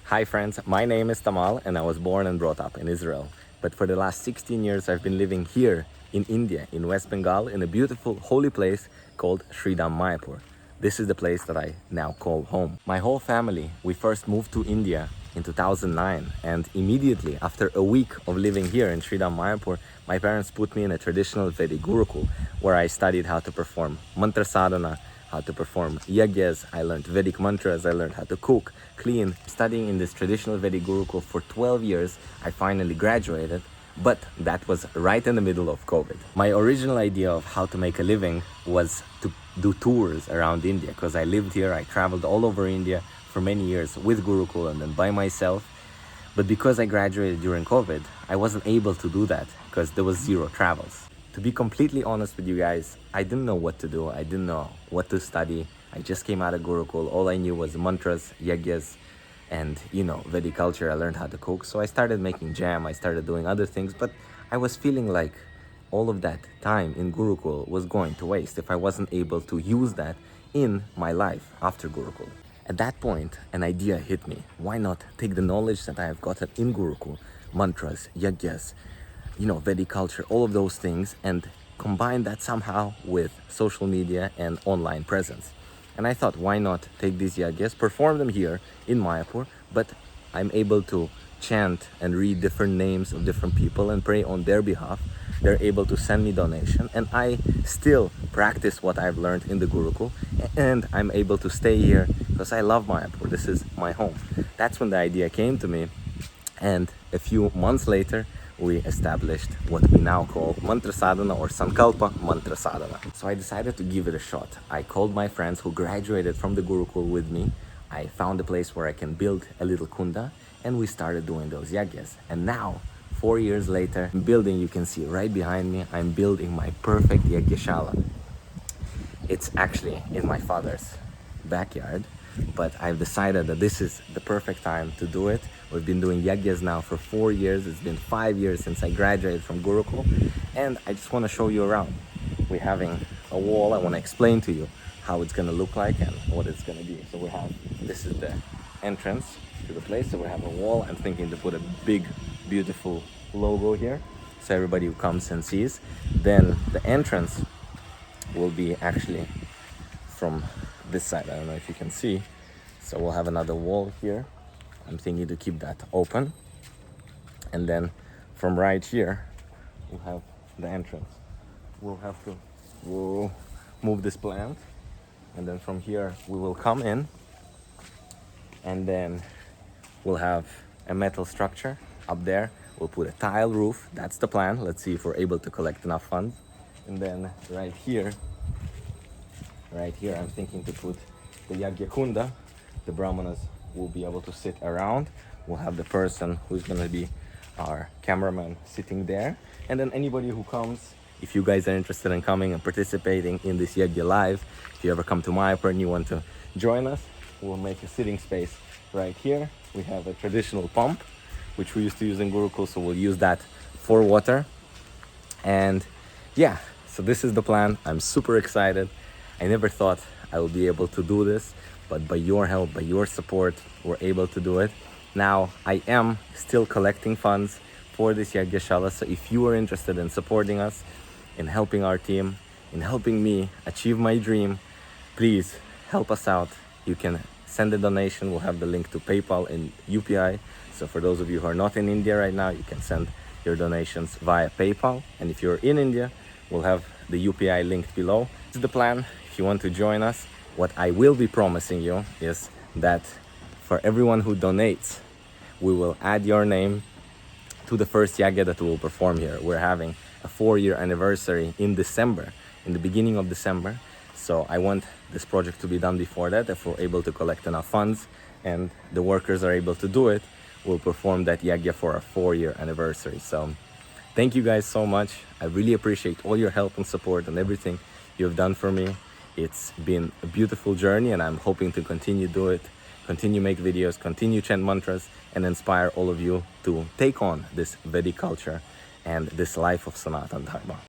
Hi friends, my name is Tamal and I was born and brought up in Israel. But for the last 16 years I've been living here in India, in West Bengal, in a beautiful holy place called Sridham Mayapur. This is the place that I now call home. My whole family, we first moved to India in 2009, and immediately after a week of living here in Sridham Mayapur, my parents put me in a traditional Vedic Gurukul where I studied how to perform mantra sadhana, how to perform yagyas. I learned Vedic mantras, I learned how to cook, clean. Studying in this traditional Vedic Gurukul for 12 years, I finally graduated, but that was right in the middle of COVID. My original idea of how to make a living was to do tours around India, because I lived here, I traveled all over India for many years with Gurukul and then by myself. But because I graduated during COVID, I wasn't able to do that because there was zero travels. To be completely honest with you guys, I didn't know what to do. I didn't know what to study. I just came out of Gurukul. All I knew was mantras, yagyas, and Vedic culture. I learned how to cook. So I started making jam. I started doing other things, but I was feeling like all of that time in Gurukul was going to waste if I wasn't able to use that in my life after Gurukul. At that point, an idea hit me. Why not take the knowledge that I have gotten in Gurukul, mantras, yagyas, Vedic culture, all of those things, and combine that somehow with social media and online presence. And I thought, why not take these yagyas, perform them here in Mayapur, but I'm able to chant and read different names of different people and pray on their behalf. They're able to send me donation, and I still practice what I've learned in the Gurukul, and I'm able to stay here because I love Mayapur. This is my home. That's when the idea came to me, and a few months later, we established what we now call mantra sadhana or sankalpa mantra sadhana. So I decided to give it a shot. I called my friends who graduated from the Gurukul with me. I found a place where I can build a little kunda, and we started doing those yagyas. And now, 4 years later, building, you can see right behind me, I'm building my perfect yagyashala. It's actually in my father's backyard, but I've decided that this is the perfect time to do it. We've been doing yagyas now for 4 years. It's been 5 years since I graduated from Gurukul, and I just want to show you around. We're having a wall. I want to explain to you how it's going to look like and what it's going to be. So this is the entrance to the place. So we have a wall. I'm thinking to put a big, beautiful logo here so everybody who comes and sees. Then the entrance will be actually from this side. I don't know if you can see. So we'll have another wall here. I'm thinking to keep that open. And then from right here, we'll have the entrance. We'll have to move this plant. And then from here, we will come in. And then we'll have a metal structure up there. We'll put a tile roof. That's the plan. Let's see if we're able to collect enough funds. And then right here, I'm thinking to put the Yagya Kunda. The Brahmanas will be able to sit around. We'll have the person who's going to be our cameraman sitting there. And then anybody who comes, if you guys are interested in coming and participating in this Yagya live, if you ever come to Mayapur and you want to join us, we'll make a sitting space right here. We have a traditional pump, which we used to use in Gurukul, so we'll use that for water. And yeah, so this is the plan. I'm super excited. I never thought I would be able to do this, but by your help, by your support, we're able to do it. Now, I am still collecting funds for this Yagyashala, so if you are interested in supporting us, in helping our team, in helping me achieve my dream, please help us out. You can send a donation. We'll have the link to PayPal and UPI. So for those of you who are not in India right now, you can send your donations via PayPal. And if you're in India, we'll have the UPI linked below. This is the plan. If you want to join us, what I will be promising you is that for everyone who donates, we will add your name to the first yagya that we will perform here. We're having a 4-year anniversary in December, in the beginning of December. So I want this project to be done before that. If we're able to collect enough funds and the workers are able to do it, we'll perform that yagya for our 4-year anniversary. So thank you guys so much. I really appreciate all your help and support and everything you have done for me. It's been a beautiful journey, and I'm hoping to continue do it, continue make videos, continue chant mantras, and inspire all of you to take on this Vedic culture and this life of Sanatan Dharma.